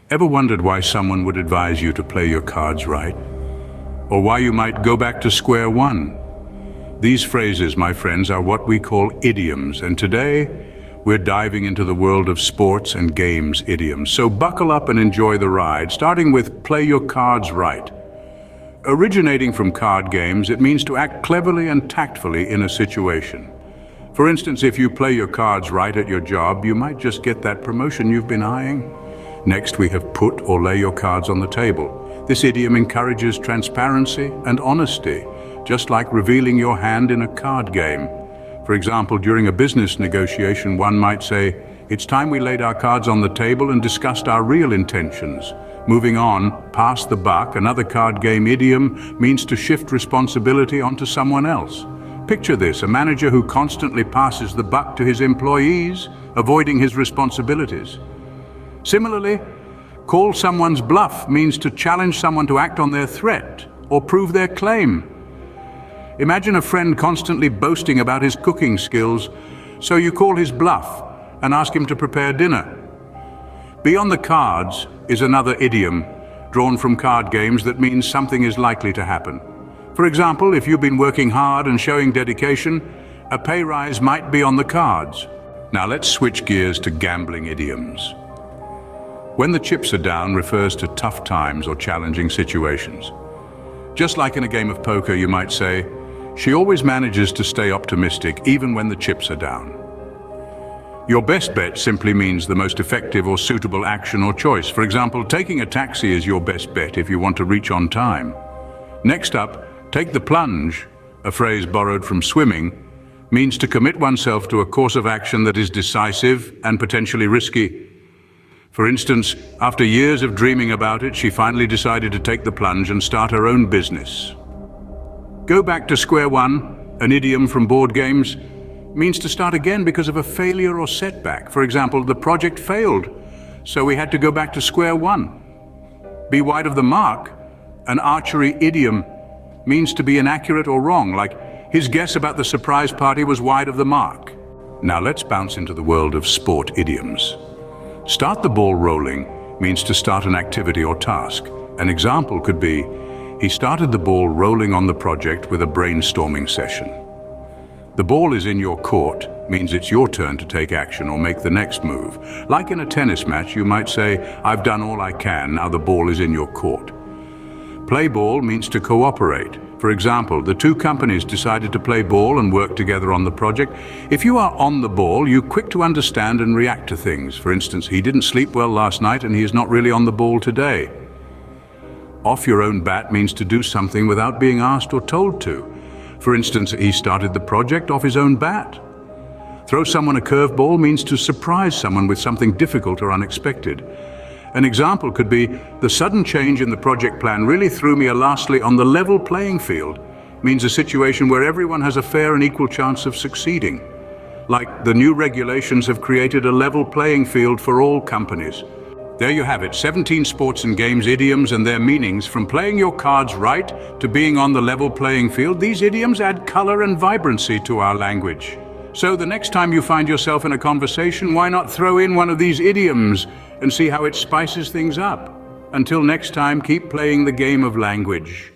Ever wondered why someone would advise you to play your cards right? Or why you might go back to square one? These phrases, my friends, are what we call idioms, and today we're diving into the world of sports and games idioms. So buckle up and enjoy the ride, starting with play your cards right. Originating from card games, it means to act cleverly and tactfully in a situation. For instance, if you play your cards right at your job, you might just get that promotion you've been eyeing. Next, we have put or lay your cards on the table. This idiom encourages transparency and honesty, just like revealing your hand in a card game. For example, during a business negotiation, one might say, "It's time we laid our cards on the table and discussed our real intentions." Moving on, pass the buck, another card game idiom, means to shift responsibility onto someone else. Picture this, a manager who constantly passes the buck to his employees, avoiding his responsibilities. Similarly, call someone's bluff means to challenge someone to act on their threat or prove their claim. Imagine a friend constantly boasting about his cooking skills, so you call his bluff and ask him to prepare dinner. Beyond the cards is another idiom drawn from card games that means something is likely to happen. For example, if you've been working hard and showing dedication, a pay rise might be on the cards. Now let's switch gears to gambling idioms. When the chips are down refers to tough times or challenging situations. Just like in a game of poker, you might say, "She always manages to stay optimistic even when the chips are down." Your best bet simply means the most effective or suitable action or choice. For example, taking a taxi is your best bet if you want to reach on time. Next up, take the plunge, a phrase borrowed from swimming, means to commit oneself to a course of action that is decisive and potentially risky. For instance, after years of dreaming about it, she finally decided to take the plunge and start her own business. Go back to square one, an idiom from board games, means to start again because of a failure or setback. For example, the project failed, so we had to go back to square one. Be wide of the mark, an archery idiom, means to be inaccurate or wrong, like his guess about the surprise party was wide of the mark. Now let's bounce into the world of sport idioms. Start the ball rolling means to start an activity or task. An example could be, he started the ball rolling on the project with a brainstorming session. The ball is in your court means it's your turn to take action or make the next move. Like in a tennis match, you might say, "I've done all I can, now the ball is in your court." Play ball means to cooperate. For example, the two companies decided to play ball and work together on the project. If you are on the ball, you're quick to understand and react to things. For instance, he didn't sleep well last night and he is not really on the ball today. Off your own bat means to do something without being asked or told to. For instance, he started the project off his own bat. Throw someone a curveball means to surprise someone with something difficult or unexpected. An example could be, the sudden change in the project plan really threw me. Lastly, on the level playing field means a situation where everyone has a fair and equal chance of succeeding. Like the new regulations have created a level playing field for all companies. There you have it, 17 sports and games idioms and their meanings. From playing your cards right to being on the level playing field, these idioms add color and vibrancy to our language. So the next time you find yourself in a conversation, why not throw in one of these idioms and see how it spices things up? Until next time, keep playing the game of language.